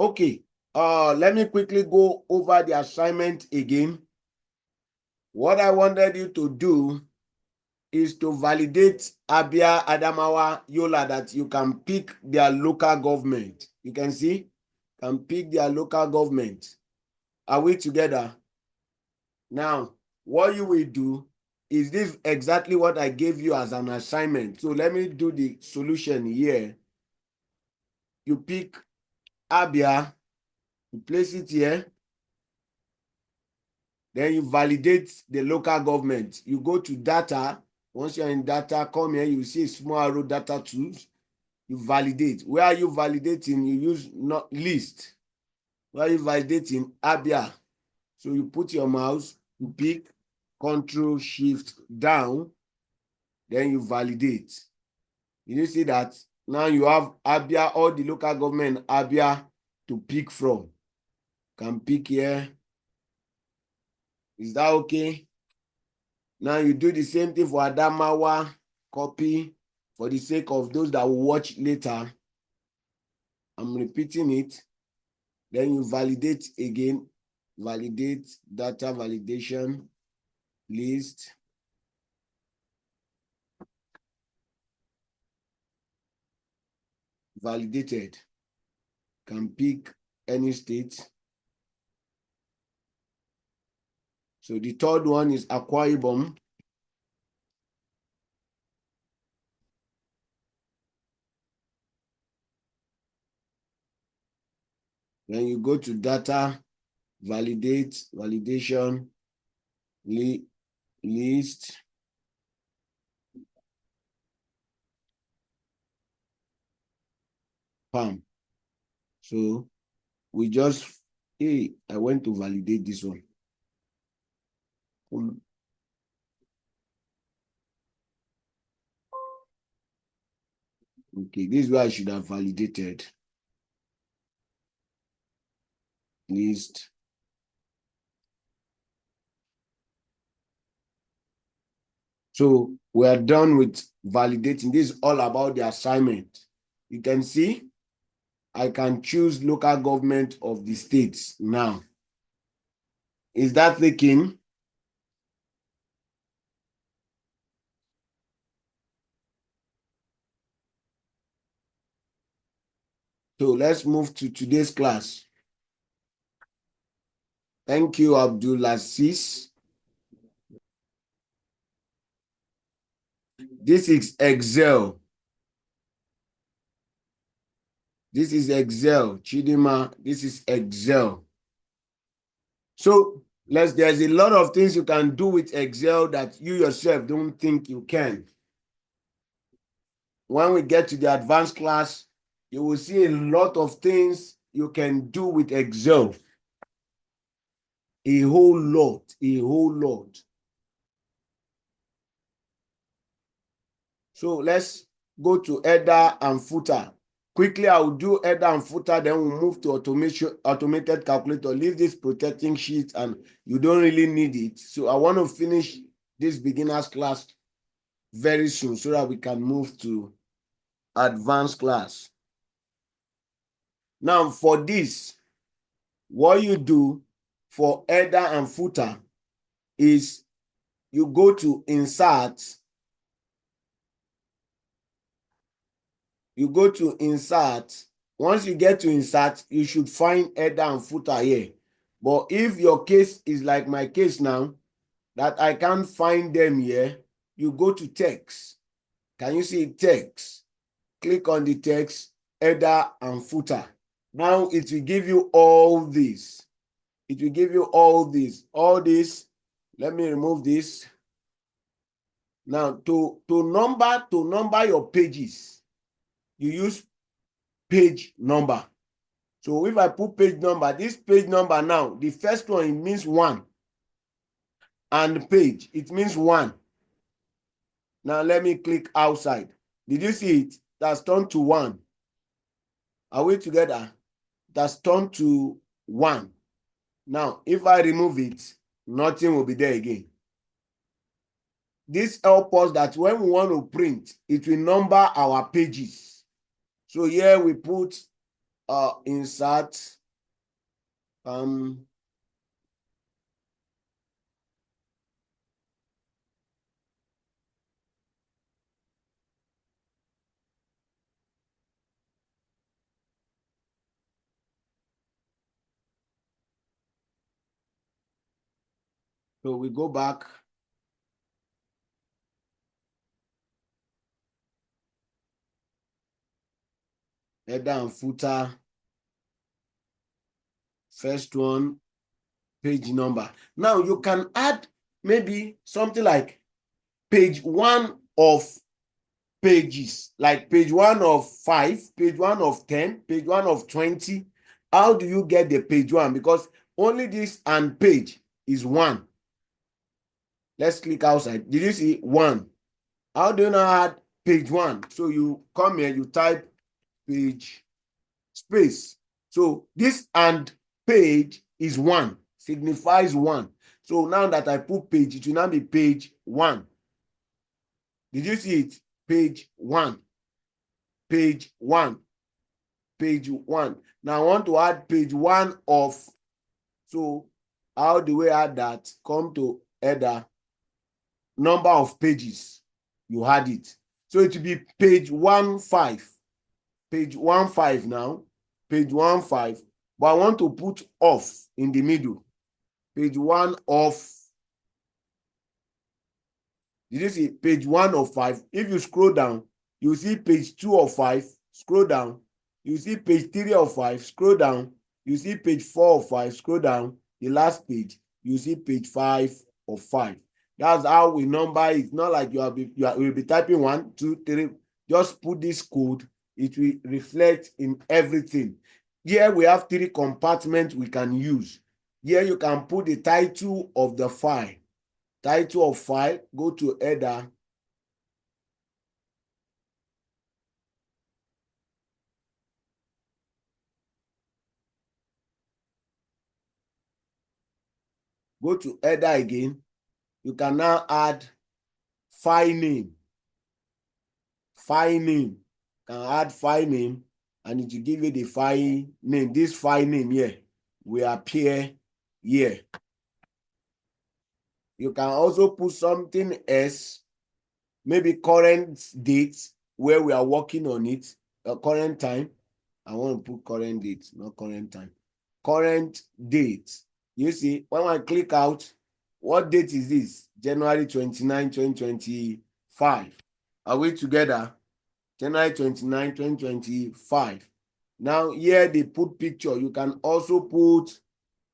Okay. Let me quickly go over the assignment again. What I wanted you to do is to validate Abia, Adamawa, Yola, that you can pick their local government. You can see, can pick their local government. Are we together? Now, what you will do is this exactly what I gave you as an assignment. So let me do the solution here. You pick Abia, you place it here. Then you validate the local government. You go to data. Once you're in data, come here, you see small arrow data tools. You validate. Where are you validating? You use not list. Where are you validating? Abia. So you put your mouse, you pick Control Shift down, then you validate. You see that now you have Abia, all the local government Abia to pick from. Can pick here. Is that okay? Now you do the same thing for Adamawa, copy for the sake of those that will watch later. I'm repeating it. Then you validate again. Validate, data validation, list. Validated. Can pick any state. So the third one is Akwa Ibom. Then you go to data, validate, validation, list. Pam. So we just, hey, I went to validate this one. Okay, this is where I should have validated. List. So we are done with validating. This is all about the assignment. You can see I can choose local government of the states now. Is that thinking? So let's move to today's class. Thank you, Abdulaziz. This is Excel. This is Excel. Chidima, this is Excel. So there's a lot of things you can do with Excel that you yourself don't think you can. When we get to the advanced class, you will see a lot of things you can do with Excel. A whole lot, a whole lot. So let's go to header and footer. Quickly, I will do header and footer, then we'll move to automated calculator. Leave this protecting sheet and you don't really need it. So I want to finish this beginner's class very soon so that we can move to advanced class. Now for this, what you do for header and footer is you go to insert. You go to insert. Once you get to insert, you should find header and footer here. But if your case is like my case now, that I can't find them here, you go to text. Can you see text? Click on the text, header and footer. Now it will give you all this. It will give you all this. All this. Let me remove this. Now to number your pages, you use page number. So if I put page number, this page number now, the first one, it means 1. And page, it means 1. Now let me click outside. Did you see it? That's turned to 1. Are we together? That's turned to 1. Now, if I remove it, nothing will be there again. This helps us that when we want to print, it will number our pages. So here we put insert so we go back. Header and footer. First one, page number. Now you can add maybe something like page 1 of pages, like page 1 of 5, page 1 of 10, page 1 of 20. How do you get the page 1? Because only this and page is 1. Let's click outside. Did you see 1? How do you now add page 1? So you come here, you type page space. So this and page is 1, signifies 1. So now that I put page, it will now be page 1. Did you see it? Page 1. Page 1. Page 1. Now I want to add page 1 of. So how do we add that? Come to header, number of pages. You had it. So it will be page 15. Page 15 now. Page 15. But I want to put off in the middle. Page 1 of. Did you see page 1 of 5? If you scroll down, you see page 2 of 5. Scroll down. You see page 3 of 5. Scroll down. You see page 4 of 5. Scroll down. The last page, you see page 5 of 5. That's how we number it. It's not like you will be typing 1, 2, 3. Just put this code. It will reflect in everything. Here we have 3 compartments we can use. Here you can put the title of the file. Title of file, go to header. Go to header again. You can now add file name. File name. You can add file name and it will give you the file name. This file name here will appear here. You can also put something else, maybe current date where we are working on it, current time. I want to put current date, not current time. Current date. You see, when I click out, what date is this? January 29, 2025. Are we together? January 29, 2025. Now, here they put picture. You can also put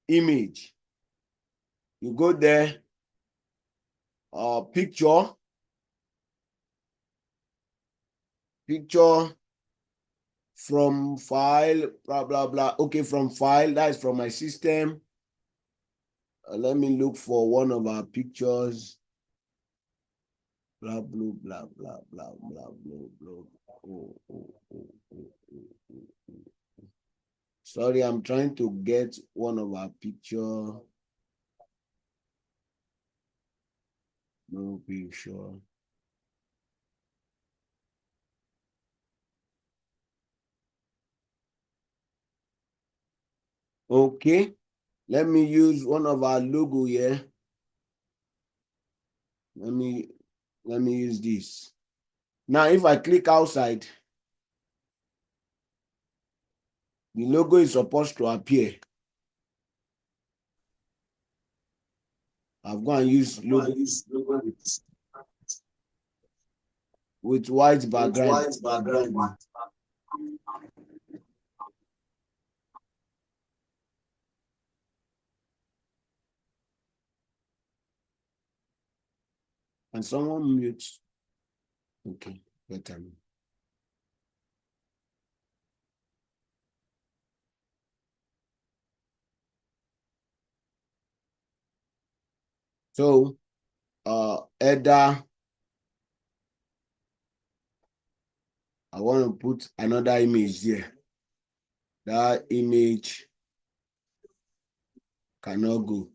image. You go there, picture, from file, blah, blah, blah. Okay, from file, that is from my system. Let me look for one of our pictures. Blah, blah, blah, blah, blah, blah, blah, blah. Sorry, I'm trying to get one of our picture. No picture. Okay, let me use one of our logo here. Let me use this. Now, if I click outside, the logo is supposed to appear. I've gone and used logo with white background. And someone mute. Okay, better. So, header. I want to put another image there. That image cannot go.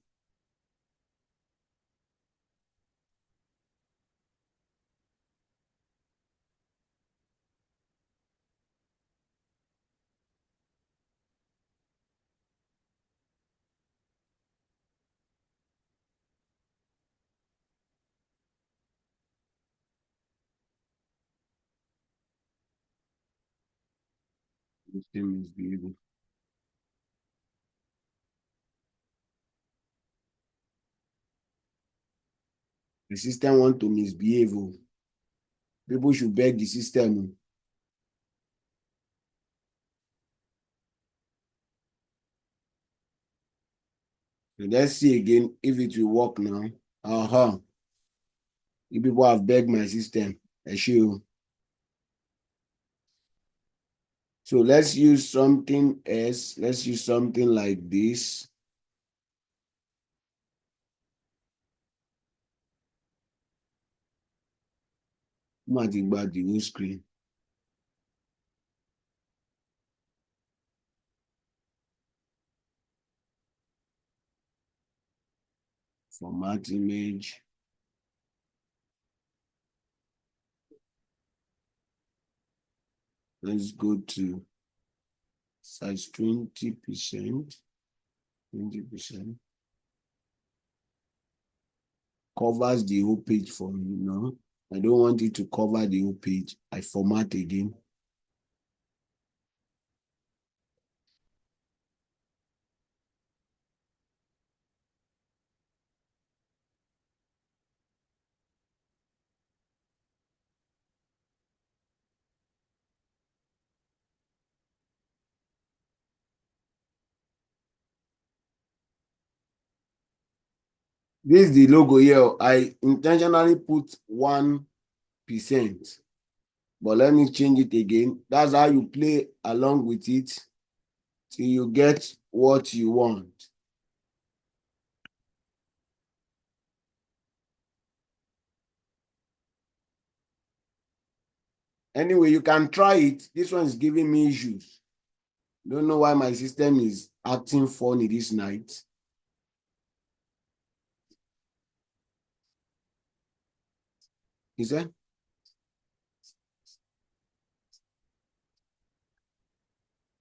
System is behaving. The system want to misbehave. People should beg the system. So let's see again if it will work now. Uh-huh. You people have begged my system. So let's use something else. Let's use something like this. Formatting back the whole screen. Format image. Let's go to size 20%. 20%. Covers the whole page for me now. I don't want it to cover the whole page. I format again. This is the logo here. I intentionally put 1%, but let me change it again. That's how you play along with it till you get what you want. Anyway, you can try it. This one is giving me issues. Don't know why my system is acting funny this night. Is it?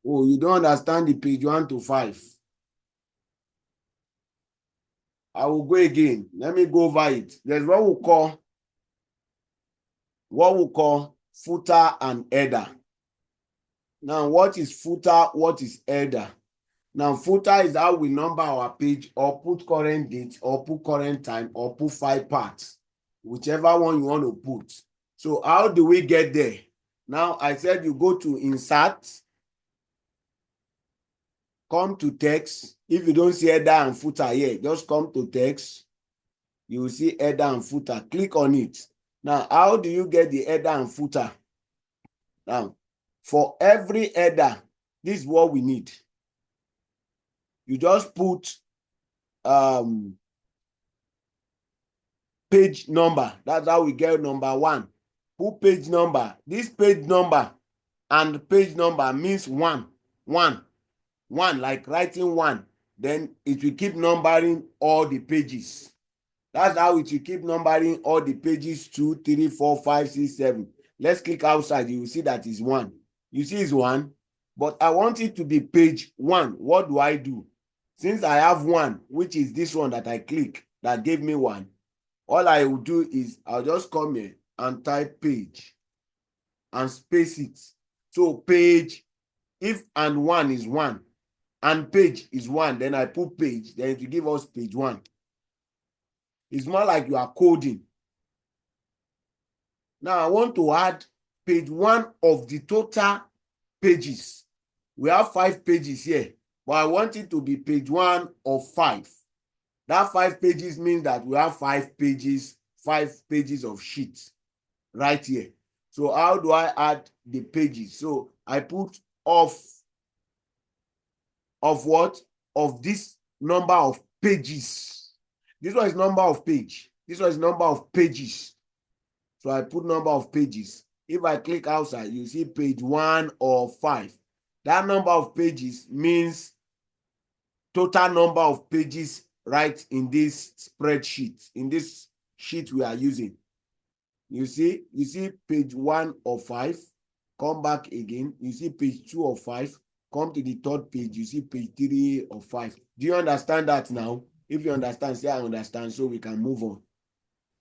Oh, you don't understand the page 1 to 5. I will go again. Let me go over it. There's what we call footer and header. Now, what is footer? What is header? Now, footer is how we number our page or put current date or put current time or put 5 parts, whichever one you want to put. So how do we get there? Now, I said you go to insert, come to text. If you don't see header and footer here, just come to text. You will see header and footer. Click on it. Now, how do you get the header and footer? Now, for every header, this is what we need. You just put page number. That's how we get number 1. Put page number. This page number and page number means 1. 1. 1, like writing 1. Then it will keep numbering all the pages. That's how it will keep numbering all the pages 2, 3, 4, 5, 6, 7. Let's click outside. You will see that is 1. You see it's 1. But I want it to be page 1. What do I do? Since I have 1, which is this one that I click, that gave me 1, all I will do is I'll just come here and type page and space it. So page, if and 1 is 1 and page is 1, then I put page, then it will give us page 1. It's more like you are coding. Now I want to add page 1 of the total pages. We have 5 pages here, but I want it to be page 1 of 5. That 5 pages means that we have 5 pages of sheets right here. So how do I add the pages? So I put of what? Of this number of pages. This one is number of page. This one is number of pages. So I put number of pages. If I click outside, you see page 1 of 5. That number of pages means total number of pages right in this spreadsheet, in this sheet we are using. You see page 1 of 5. Come back again. You see page 2 of 5. Come to the third page. You see page 3 of 5. Do you understand that now? If you understand, say I understand, so we can move on.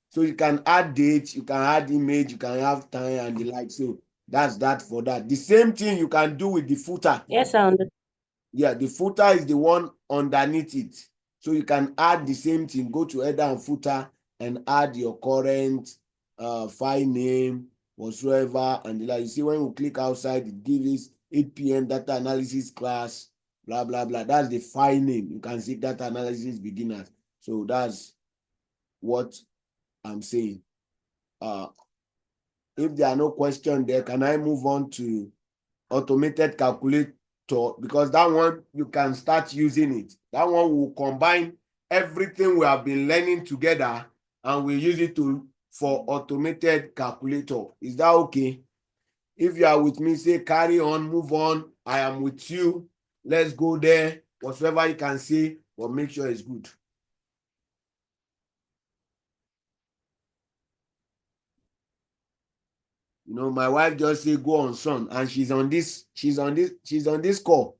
So you can add dates, you can add image, you can have time and the like. So That's that for that. The same thing you can do with the footer. Yes, I understand. Yeah, the footer is the one underneath it. So you can add the same thing. Go to header and footer and add your current file name, whatsoever. And like you see, when you click outside, it gives 8 p.m. data analysis class, blah, blah, blah. That's the file name. You can see data analysis beginners. So that's what I'm saying. If there are no questions there, can I move on to automated calculator? Because that one, you can start using it. That one will combine everything we have been learning together and we use it for automated calculator. Is that okay? If you are with me, say carry on, move on. I am with you. Let's go there. Whatever you can say, but make sure it's good. You know, my wife just say go on, son, and she's on this call.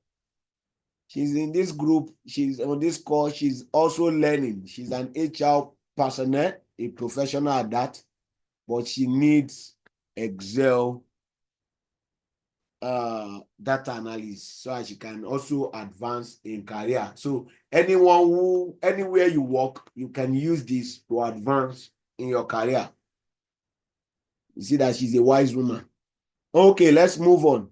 She's in this group. She's on this call. She's also learning. She's an HR personnel, a professional at that, but she needs Excel data analysis so that she can also advance in career. So anywhere you work, you can use this to advance in your career. You see that she's a wise woman. Okay, let's move on.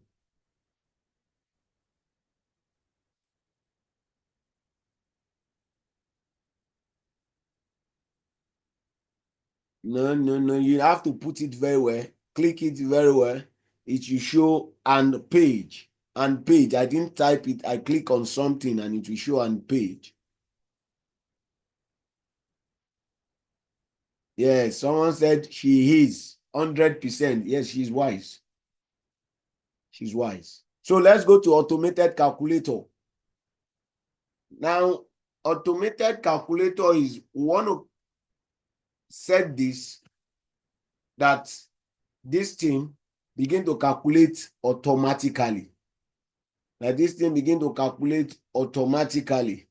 No. You have to put it very well. Click it very well. It will show and page. And page. I didn't type it. I click on something and it will show and page. Yes, someone said she is 100%. Yes, she's wise. She's wise. So let's go to automated calculator. Now, automated calculator is one of said this that this thing begin to calculate automatically. That this thing begin to calculate automatically.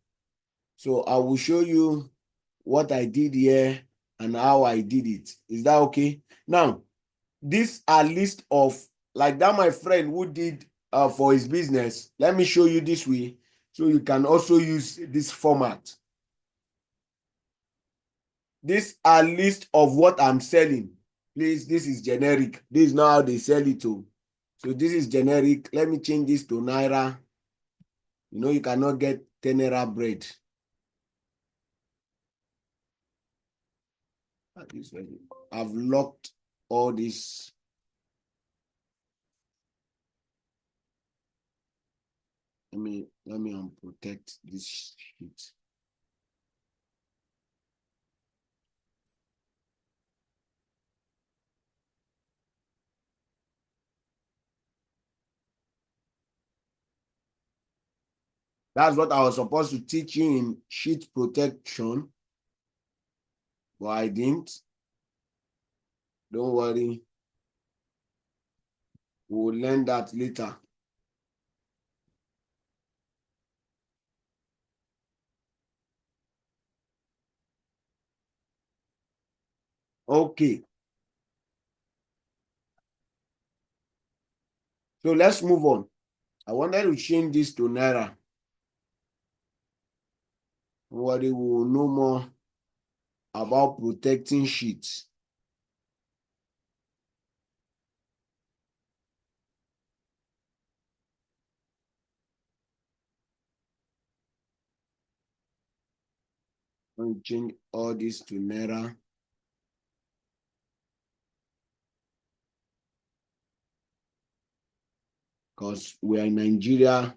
So I will show you what I did here and how I did it. Is that okay? Now, these are list of, like that my friend who did for his business. Let me show you this way so you can also use this format. These are list of what I'm selling. Please, this is generic. This is not how they sell it to. So this is generic. Let me change this to Naira. You know, you cannot get 10 Naira bread. I've locked all this. Let me unprotect this sheet. That's what I was supposed to teach you in sheet protection, but I didn't. Don't worry. We'll learn that later. Okay. So let's move on. I wanted to change this to Naira. Don't worry, we will know more about protecting sheets. Let me change all this to Naira. Because we are in Nigeria.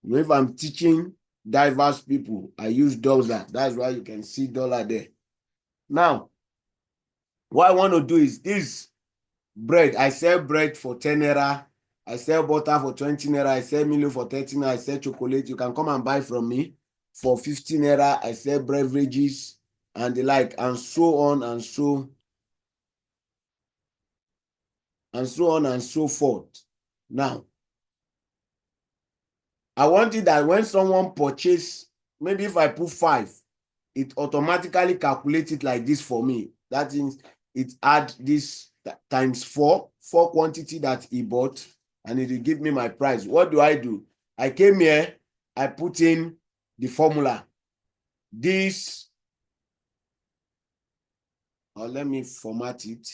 If I'm teaching diverse people, I use dollar. That's why you can see dollar there. Now, what I want to do is this bread. I sell bread for 10 Naira. I sell butter for 20 Naira. I sell Milo for 30 Naira. I sell chocolate. You can come and buy from me for 15 Naira. I sell beverages and the like, and so on and so on and so forth. Now, I want it that when someone purchase, maybe if I put 5, it automatically calculates it like this for me. That means it add this times 4 quantity that he bought, and it will give me my price. What do? I came here, I put in the formula. This, or let me format it.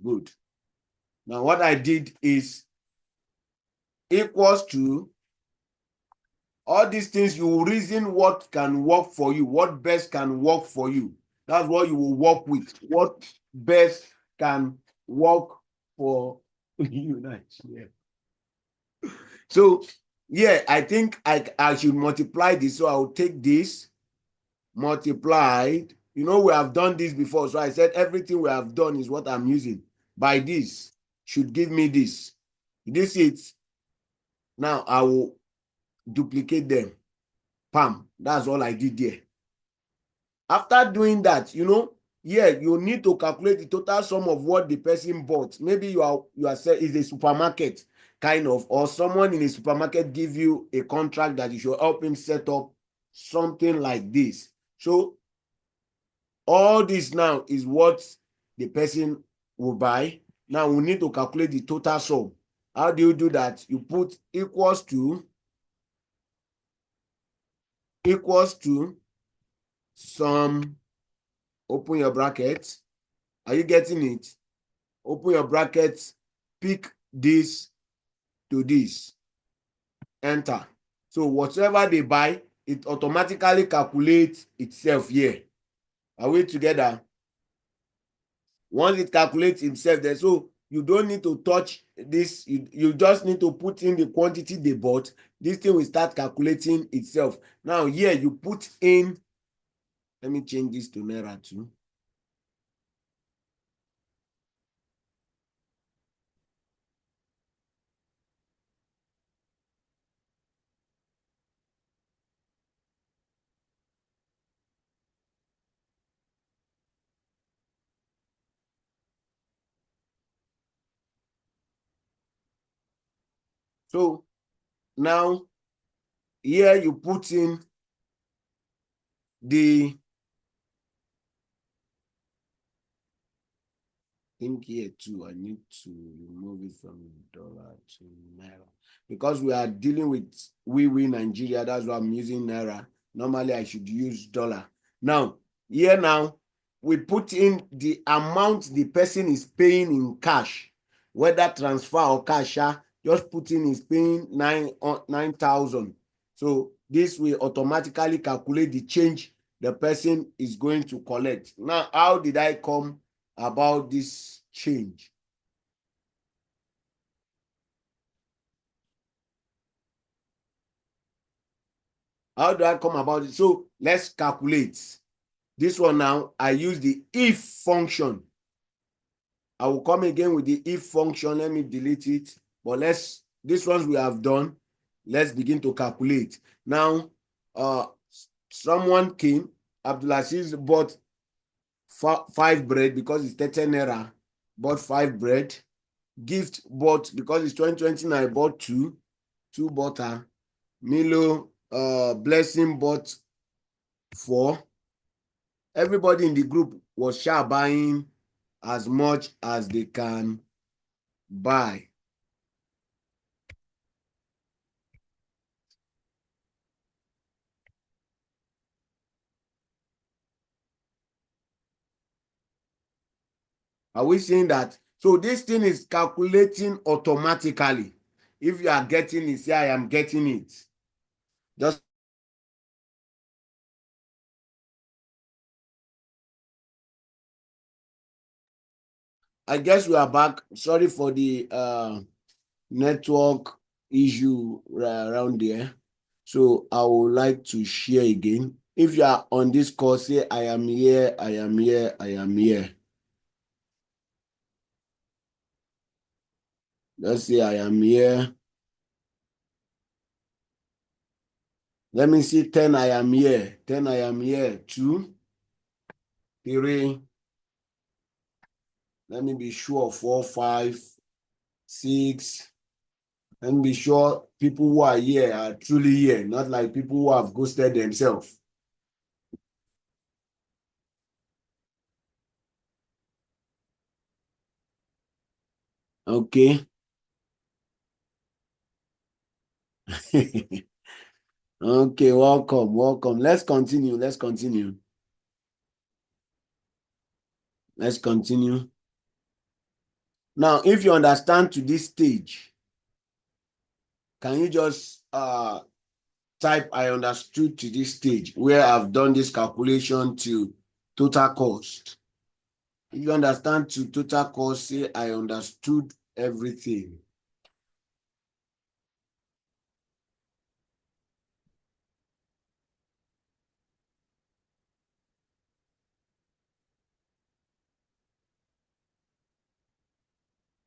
Good. Now what I did is equals to all these things. You will reason what can work for you, what best can work for you. That's what you will work with. What best can work for you. Yeah. So yeah, I think I should multiply this. So I'll take this multiplied. You know, we have done this before. So I said everything we have done is what I'm using. By this should give me this. This is, now I will duplicate them. Pam. That's all I did there. After doing that, you know, yeah, you need to calculate the total sum of what the person bought. Maybe you are is a supermarket kind of, or someone in a supermarket give you a contract that you should help him set up something like this. So all this now is what the person will buy. Now we need to calculate the total sum. How do you do that? You put equals to sum, open your bracket. Are you getting it? Open your brackets, pick this to this, enter. So whatever they buy, it automatically calculates itself here. Are we together? Once it calculates itself there, so you don't need to touch this. You just need to put in the quantity they bought. This thing will start calculating itself. Now here you put in, let me change this to Naira too. So now here you put in the, think here too, I need to remove it from dollar to Naira because we are dealing with we Nigeria. That's why I'm using Naira. Normally I should use dollar. Now here now we put in the amount the person is paying in cash, whether transfer or cash. Just put in is paying 9,000. So this will automatically calculate the change the person is going to collect. Now, how did I come about this change? How do I come about it? So let's calculate. This one now, I use the if function. I will come again with the if function. Let me delete it. But this ones we have done. Let's begin to calculate. Now, someone came, Abdulaziz bought 5 bread because it's 30 Naira, bought 5 bread. Gift bought, because it's 2020, I bought 2 butter. Milo, Blessing bought 4. Everybody in the group was buying as much as they can buy. Are we seeing that? So this thing is calculating automatically. If you are getting it, say I am getting it. Just I guess we are back. Sorry for the network issue around there. So I would like to share again. If you are on this call, say I am here, I am here, I am here. Let's say I am here. Let me see 10, I am here. 10, I am here. 2, 3. Let me be sure. 4, 5, 6. Let me be sure people who are here are truly here, not like people who have ghosted themselves. Okay. Okay, welcome, welcome. Let's continue. Let's continue. Let's continue. Now, if you understand to this stage, can you just type I understood to this stage where I've done this calculation to total cost? If you understand to total cost, say I understood everything.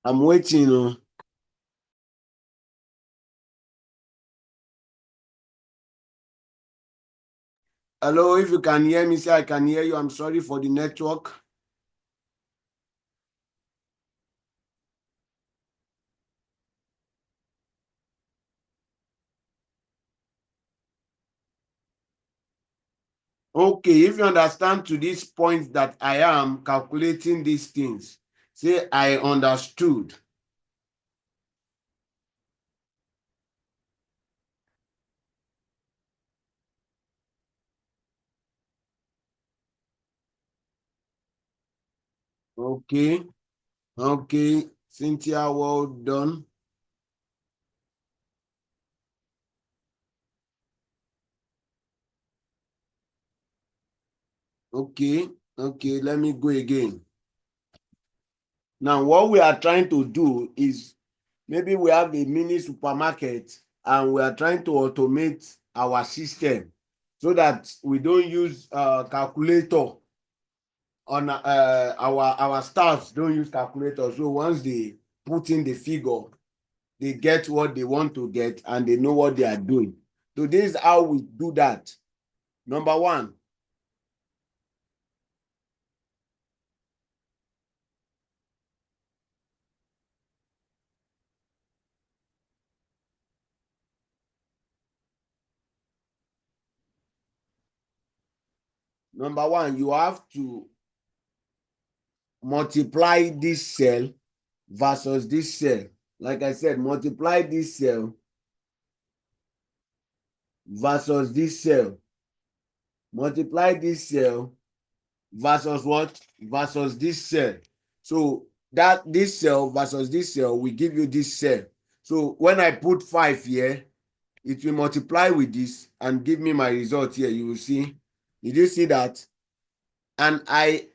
I'm waiting. Hello, if you can hear me, say I can hear you. I'm sorry for the network. Okay, if you understand to this point that I am calculating these things, say I understood. Okay, okay, Cynthia, well done. Okay, okay, let me go again. Now, what we are trying to do is maybe we have a mini supermarket and we are trying to automate our system so that we don't use calculator on our staffs don't use calculator. So once they put in the figure, they get what they want to get and they know what they are doing. So this is how we do that. Number one, you have to multiply this cell versus this cell. Like I said, multiply this cell versus this cell. Multiply this cell versus what? Versus this cell. So that this cell versus this cell will give you this cell. So when I put 5 here, it will multiply with this and give me my result here. You will see. Did you see that? And I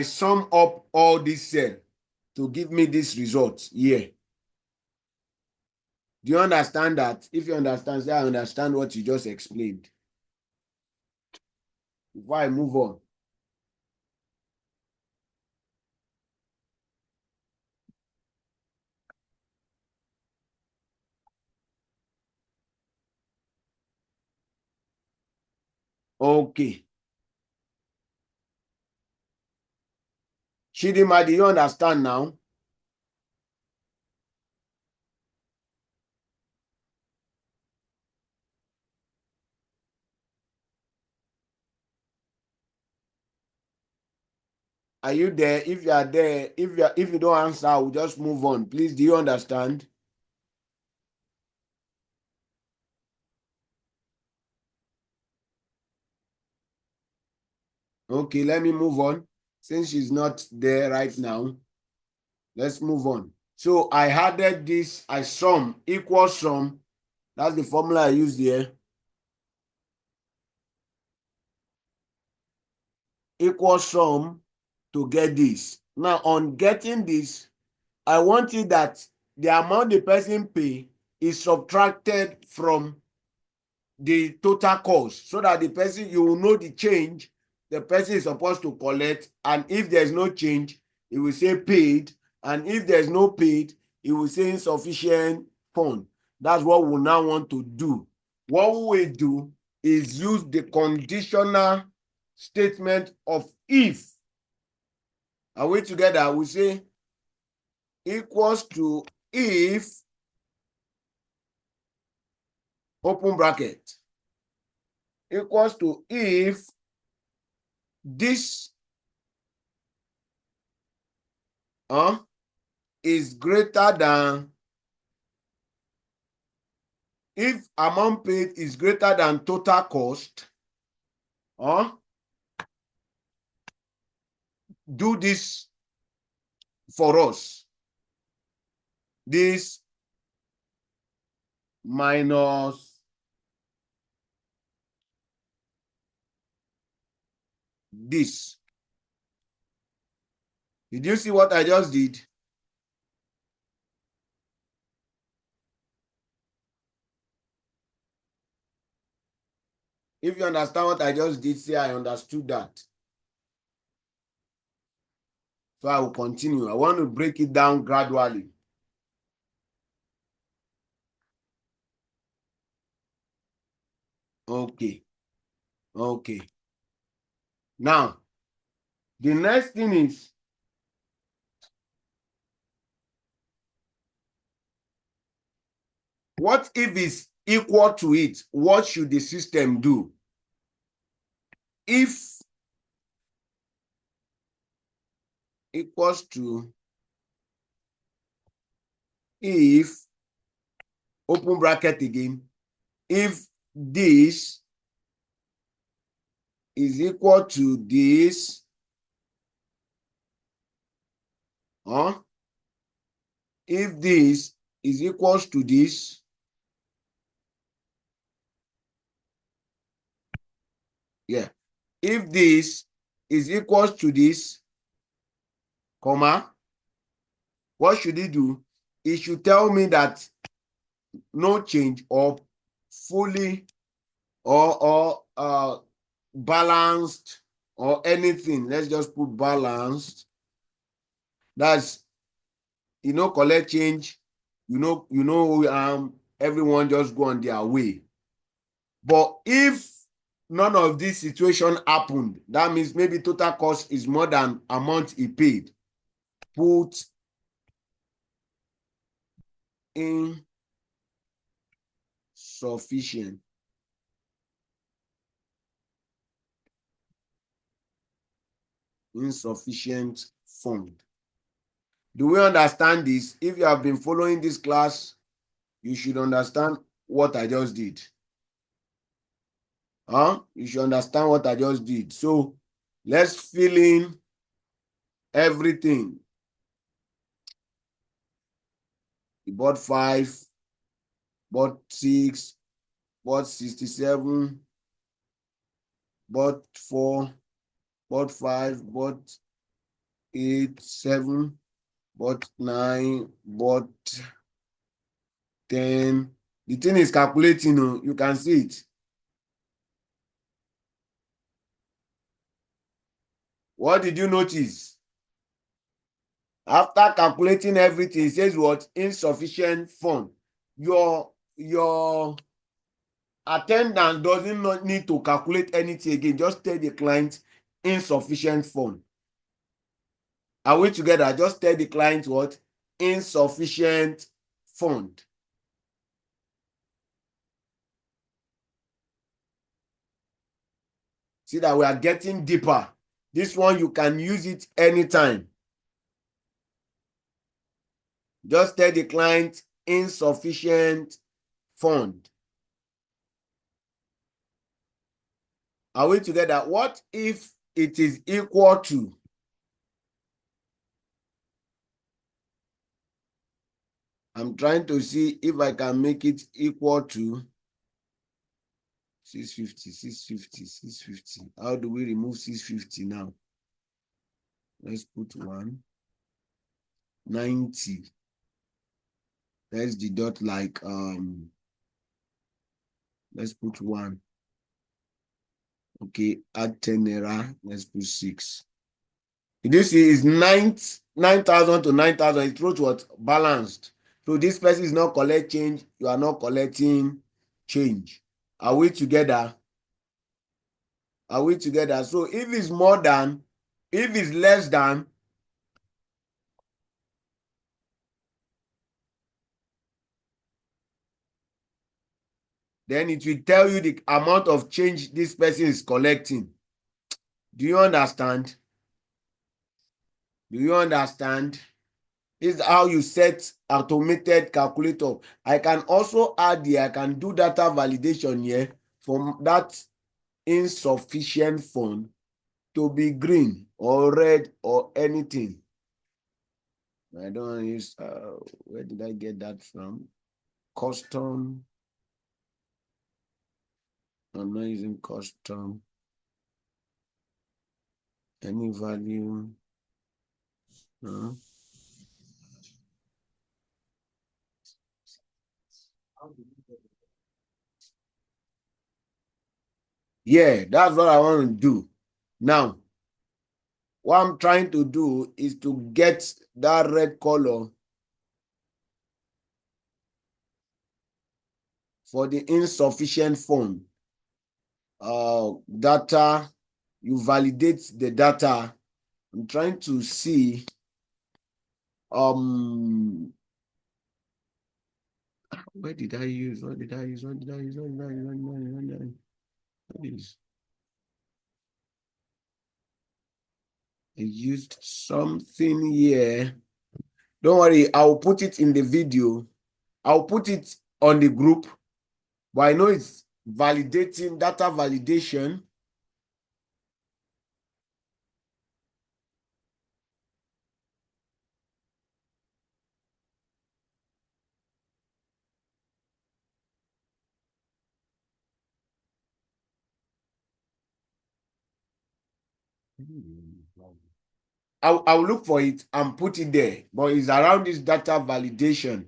sum up all this cell to give me this result here. Do you understand that? If you understand, say I understand what you just explained. Before I move on. Okay. Chidima, do you understand now? Are you there? If you are there, if you don't answer, we'll just move on. Please, do you understand? Okay, let me move on. Since she's not there right now, let's move on. So I added this, I sum, equal sum. That's the formula I used here. Equal sum to get this. Now, on getting this, I want it that the amount the person pay is subtracted from the total cost so that the person, you will know the change the person is supposed to collect. And if there's no change, it will say paid. And if there's no paid, it will say insufficient fund. That's what we now want to do. What we do is use the conditional statement of if. Are we together? We say equals to if, open bracket, equals to if this is greater than, if amount paid is greater than total cost, do this for us. This minus this. Did you see what I just did? If you understand what I just did, say I understood that. So I will continue. I want to break it down gradually. Okay. Okay. Now, the next thing is, what if it's equal to it? What should the system do? If equals to, if, open bracket again, if this is equal to this, if this is equals to this, yeah, if this is equals to this, comma, what should it do? It should tell me that no change, or fully, or balanced, or anything. Let's just put balanced. That's, collect change, everyone just go on their way. But if none of this situation happened, that means maybe total cost is more than amount he paid, put insufficient. Insufficient fund. Do we understand this? If you have been following this class, you should understand what I just did. You should understand what I just did. So let's fill in everything. You bought 5, bought 6, bought 67, bought 4, bought 5, bought 8, 7, bought 9, bought 10. The thing is calculating, you can see it. What did you notice? After calculating everything, it says what? Insufficient fund. Your attendant doesn't not need to calculate anything again. Just tell the client insufficient fund. Are we together? Just tell the client what? Insufficient fund. See that we are getting deeper. This one, you can use it anytime. Just tell the client insufficient fund. Are we together? What if it is equal to? I'm trying to see if I can make it equal to 650, 650, 650. How do we remove 650 now? Let's put 190. Let's deduct like let's put 1. Okay, add 10 naira. Let's put 6. Did you see? It's 9,000 to 9,000. It wrote what? Balanced. So this person is not collect change. You are not collecting change. Are we together? Are we together? So if it's more than, if it's less than, then it will tell you the amount of change this person is collecting. Do you understand? Do you understand? This is how you set automated calculator. I can also add here, I can do data validation here from that insufficient fund to be green or red or anything. I don't use, where did I get that from? Custom. I'm not using custom. Any value. Yeah, that's what I want to do. Now, what I'm trying to do is to get that red color for the insufficient fund. Data, you validate the data. I'm trying to see where did I use? What did I use? What did I use? What did I use? What did I use? What is? I used something here. Don't worry, I'll put it in the video. I'll put it on the group. But I know it's validating, data validation. I'll look for it and put it there. But it's around this data validation.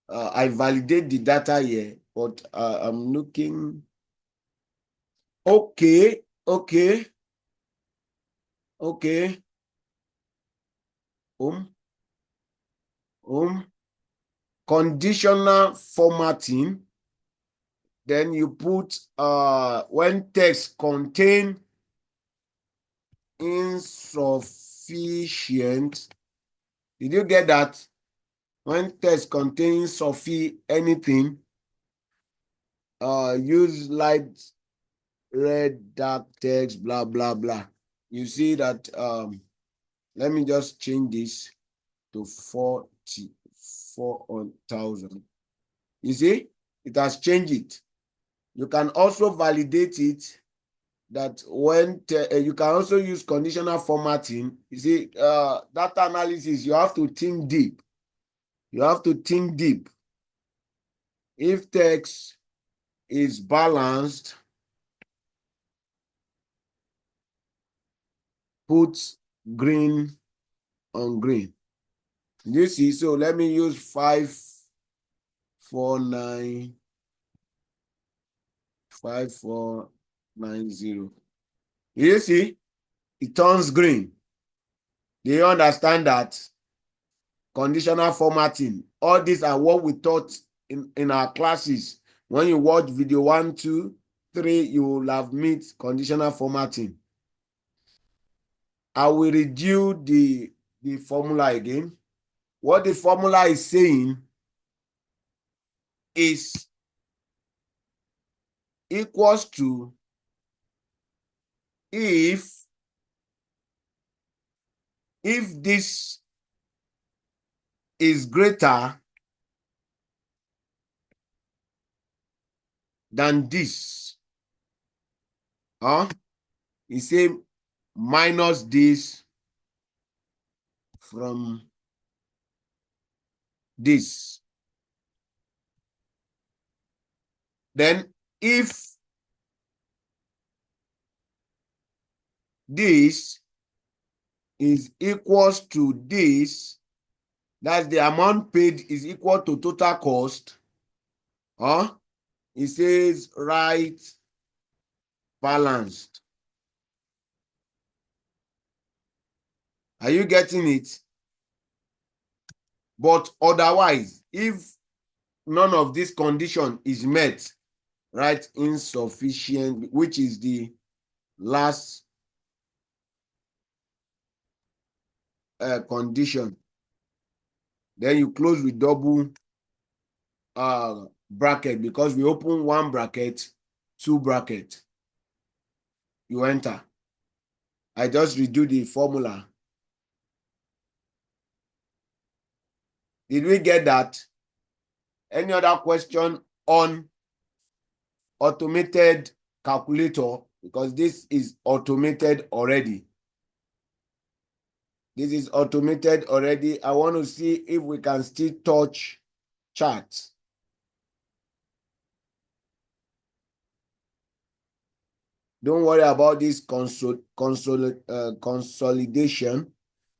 I validate the data here, but I'm looking. Okay, okay, okay. Um, conditional formatting. Then you put when text contain insufficient. Did you get that? When text contains anything, use light, red, dark text, blah, blah, blah. You see that, let me just change this to 44,000. You see, it has changed it. You can also validate it that when you can also use conditional formatting. You see, data analysis, you have to think deep. You have to think deep. If text is balanced, put green on green. You see, so let me use 5490. You see, it turns green. Do you understand that? Conditional formatting. All these are what we taught in our classes. When you watch video 1, 2, 3, you will have met conditional formatting. I will redo the formula again. What the formula is saying is equals to if this is greater than this, you say minus this from this. Then if this is equals to this, that's the amount paid is equal to total cost, it says right balanced. Are you getting it? But otherwise, if none of this condition is met, right, insufficient, which is the last condition, then you close with double bracket, because we open one bracket, two bracket, you enter. I just redo the formula. Did we get that? Any other question on automated calculator? Because this is automated already. This is automated already. I want to see if we can still touch charts. Don't worry about this consolidation.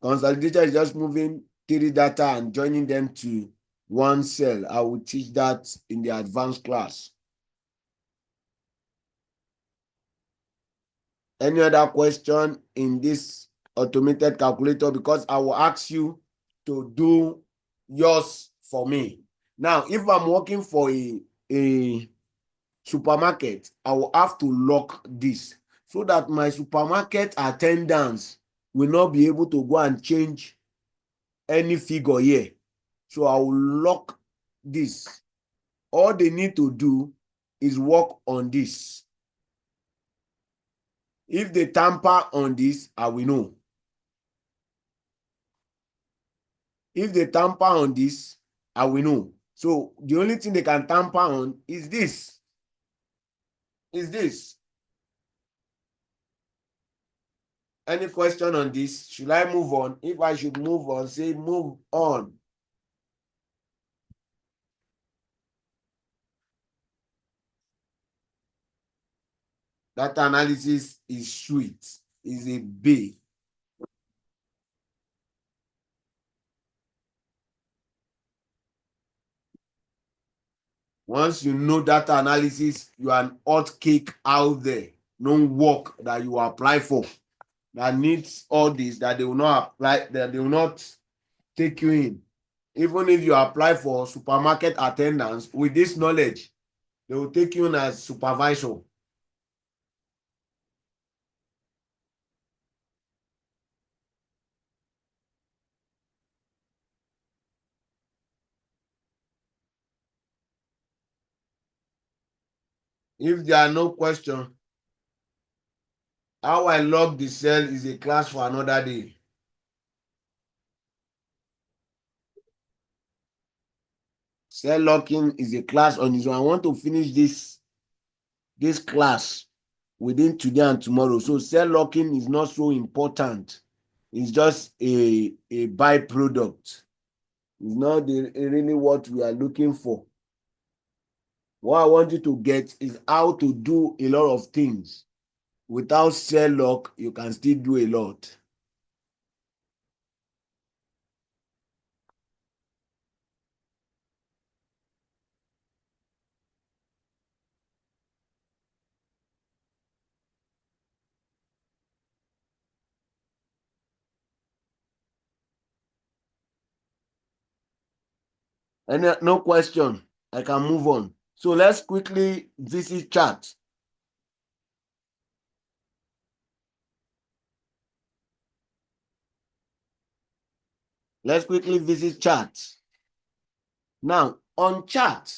Consolidation is just moving 3 data and joining them to one cell. I will teach that in the advanced class. Any other question in this automated calculator? Because I will ask you to do yours for me. Now, if I'm working for a supermarket, I will have to lock this so that my supermarket attendants will not be able to go and change any figure here. So I will lock this. All they need to do is work on this. If they tamper on this, I will know. If they tamper on this, I will know. So the only thing they can tamper on is this. Is this. Any question on this? Should I move on? If I should move on, say move on. Data analysis is sweet, is a B. Once you know data analysis, you are an hot cake out there. No work that you apply for that needs all this, that they will not apply, that they will not take you in. Even if you apply for supermarket attendance with this knowledge, they will take you in as supervisor. If there are no questions, how I log the cell is a class for another day. Cell locking is a class on its own. I want to finish this class within today and tomorrow. So cell locking is not so important. It's just a byproduct. It's not really what we are looking for. What I want you to get is how to do a lot of things. Without cell lock, you can still do a lot. And no question. I can move on. So let's quickly visit chart. Let's quickly visit chart. Now, on chart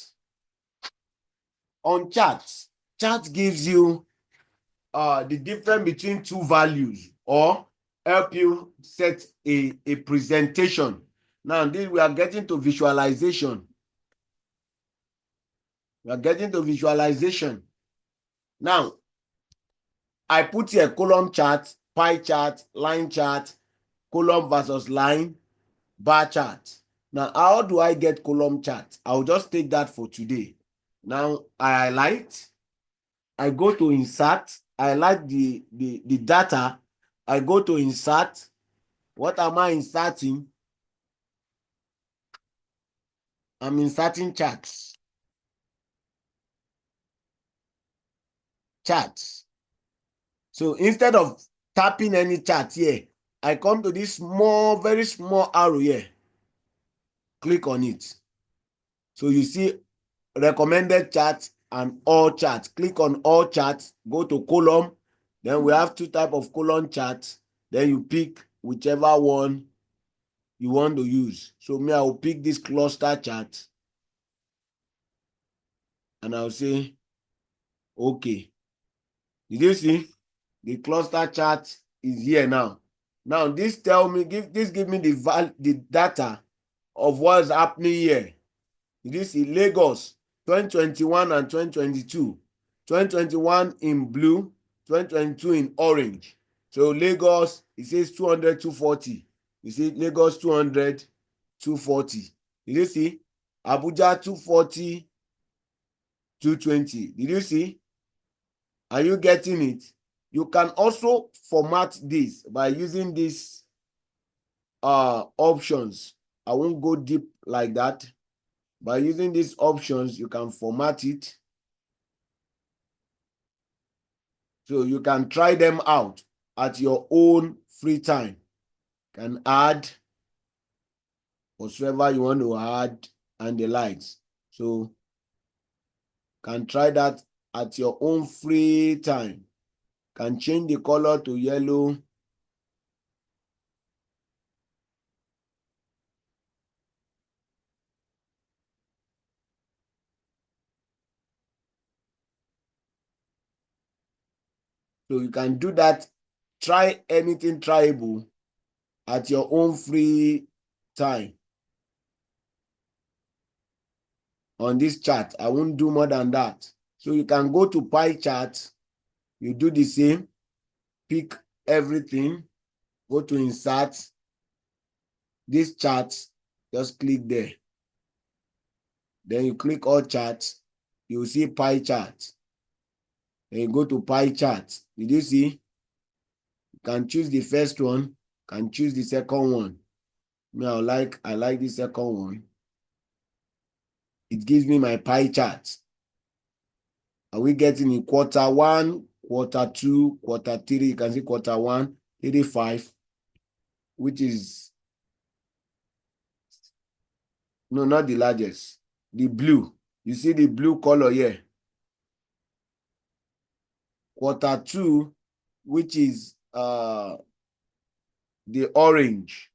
gives you the difference between two values or help you set a presentation. Now, this we are getting to visualization. We are getting to visualization. Now, I put here column chart, pie chart, line chart, column versus line, bar chart. Now, how do I get column chart? I'll just take that for today. Now, I highlight. I go to insert. I like the data. I go to insert. What am I inserting? I'm inserting charts. Charts. So instead of tapping any chart here, I come to this small, very small arrow here. Click on it. So you see recommended charts and all charts. Click on all charts. Go to column. Then we have 2 types of column charts. Then you pick whichever one you want to use. So me, I will pick this cluster chart. And I'll say, okay. Did you see? The cluster chart is here now. Now, this give me the data of what's happening here. This is Lagos 2021 and 2022. 2021 in blue, 2022 in orange. So Lagos, it says 200, 240. You see Lagos 200, 240. Did you see? Abuja 240, 220. Did you see? Are you getting it? You can also format this by using these options. I won't go deep like that. By using these options, you can format it. So you can try them out at your own free time. You can add whatsoever you want to add and the likes. So can try that at your own free time. Can change the color to yellow. So you can do that. Try anything tryable at your own free time. On this chart, I won't do more than that. So you can go to pie chart. You do the same. Pick everything. Go to insert. This chart, just click there. Then you click all charts. You will see pie chart. Then you go to pie chart. Did you see? You can choose the first one. Can choose the second one. Me, I like the second one. It gives me my pie chart. Are we getting in quarter one, quarter two, quarter three? You can see quarter one, 35, which is, no, not the largest. The blue. You see the blue color here. Quarter two, which is the orange.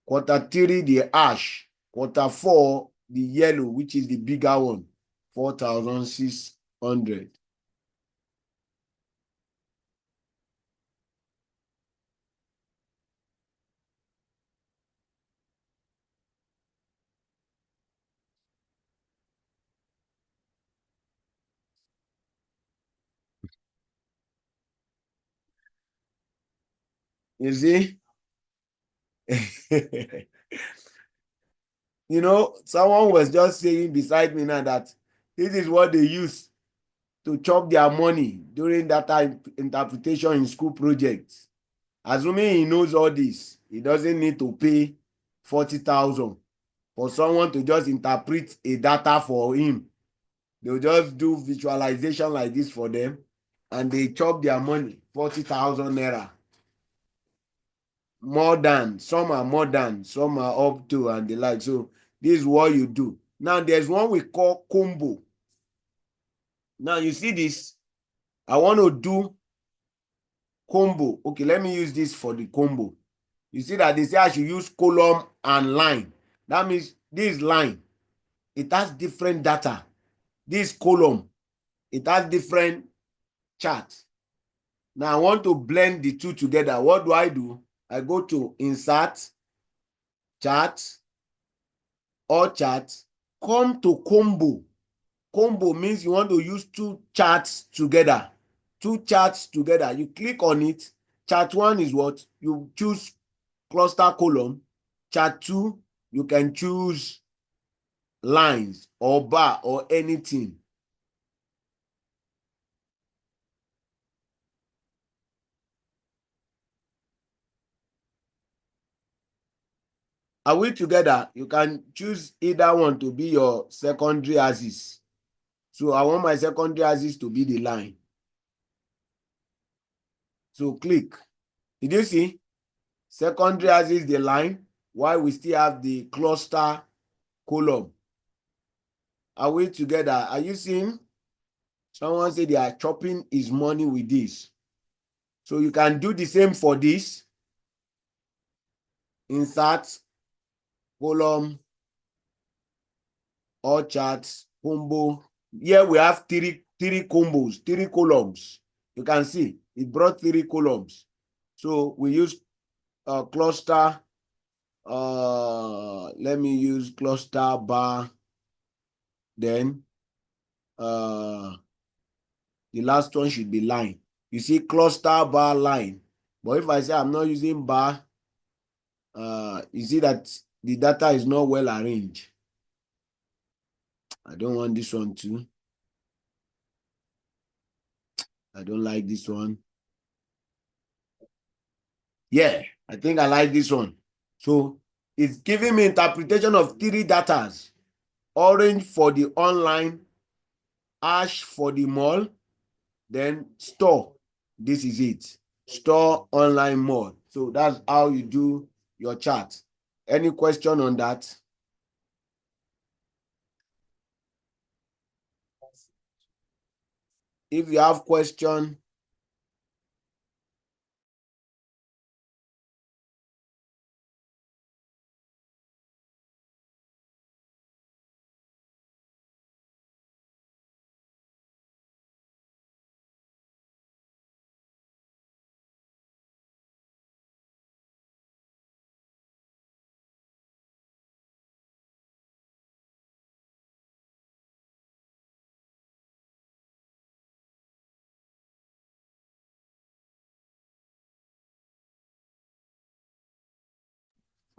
Quarter three, the ash. Quarter four, the yellow, which is the bigger one, 4,600. You see? You know, someone was just saying beside me now that this is what they use to chop their money during data interpretation in school projects. Assuming he knows all this, he doesn't need to pay 40,000 for someone to just interpret a data for him. They'll just do visualization like this for them and they chop their money, 40,000 naira. More than, some are more than, some are up to and the like. So this is what you do. Now there's one we call combo. Now you see this. I want to do combo. Okay, let me use this for the combo. You see that they say I should use column and line. That means this line, it has different data. This column, it has different charts. Now I want to blend the two together. What do? I go to insert, chart, or chart, come to combo. Combo means you want to use two charts together. Two charts together. You click on it. Chart one is what? You choose cluster column. Chart two, you can choose lines or bar or anything. Are we together? You can choose either one to be your secondary axis. So I want my secondary axis to be the line. So click. Did you see? Secondary axis the line, while we still have the cluster column. Are we together? Are you seeing? Someone said they are chopping his money with this. So you can do the same for this. Insert, column, all charts, combo. Here we have three combos, three columns. You can see it brought three columns. So we use cluster let me use cluster bar. Then the last one should be line. You see cluster bar line. But if I say I'm not using bar, you see that the data is not well arranged. I don't want this one too. I don't like this one. Yeah, I think I like this one. So it's giving me interpretation of 3 datas. Orange for the online, ash for the mall, then store. This is it. Store online mall. So that's how you do your chart. Any question on that? If you have question,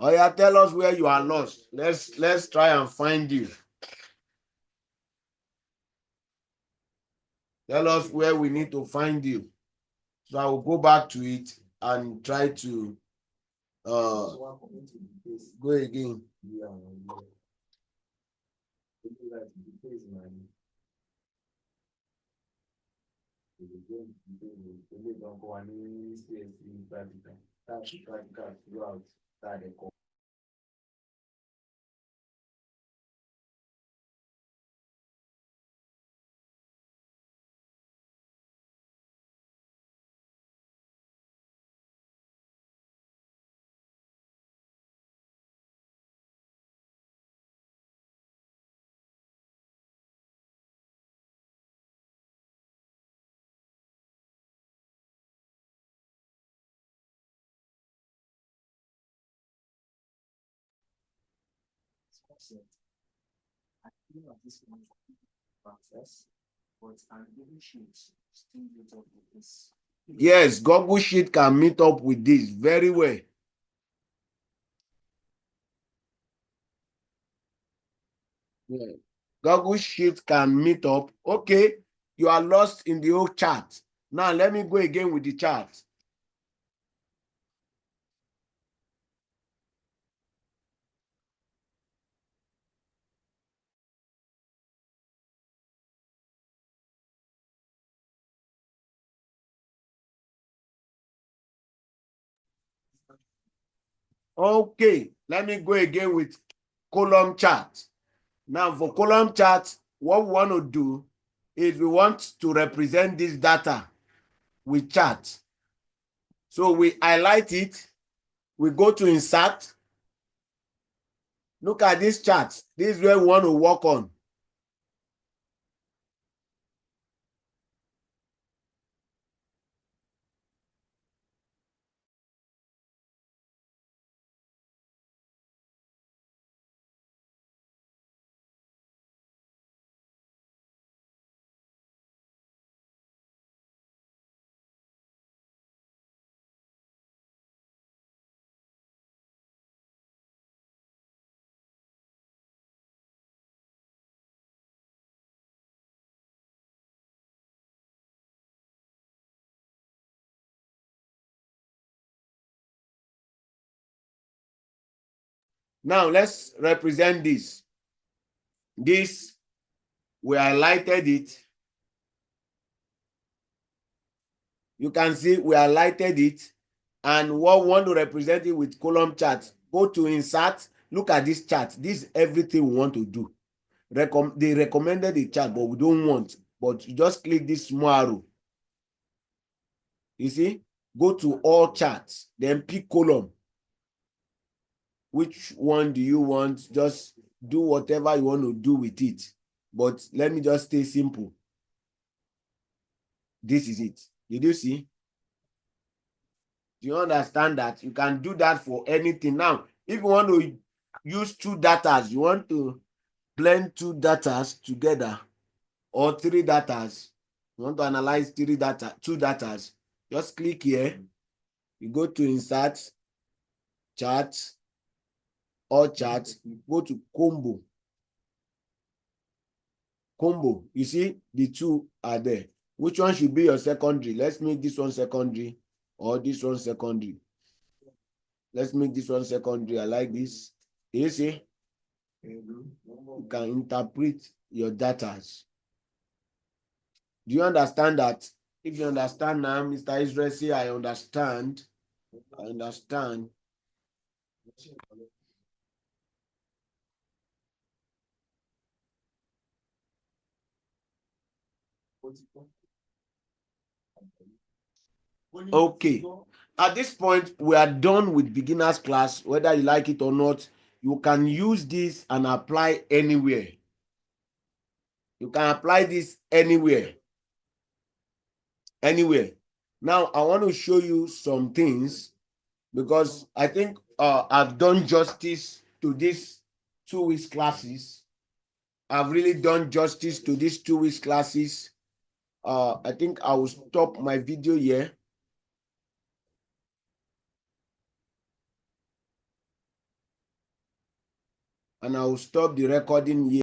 or yeah, tell us where you are lost. Let's try and find you. Tell us where we need to find you. So I will go back to it and try to go again. Yes, Google Sheet can meet up with this very well. Yeah. Google Sheet can meet up. Okay, you are lost in the old chart. Now let me go again with the chart. Okay, let me go again with column chart. Now for column chart, what we want to do is we want to represent this data with chart. So we highlight it, we go to insert. Look at this chart. This is where we want to work on. Now let's represent this. This, we highlighted it. You can see we highlighted it. And what we want to represent it with column chart. Go to insert. Look at this chart. This is everything we want to do. They recommended the chart, but we don't want. But you just click this small arrow. You see? Go to all charts. Then pick column. Which one do you want? Just do whatever you want to do with it. But let me just stay simple. This is it. Did you see? Do you understand that? You can do that for anything. Now, If you want to use two datas, you want to blend two datas together or three datas, you want to analyze two datas, just click here. You go to insert, chart, or chart, go to combo. Combo, you see the two are there. Which one should be your secondary? Let's make this one secondary or this one secondary. Let's make this one secondary. I like this. You see, you can interpret your data. Do you understand that? If you understand now, Mr. Israel, say, I understand. I understand. Okay. At this point, we are done with beginners class. Whether you like it or not, you can use this and apply anywhere. You can apply this anywhere. Anywhere. Now, I want to show you some things because I think I've done justice to these 2 weeks classes. I've really done justice to these 2 weeks classes. I think I will stop my video here. And I will stop the recording here.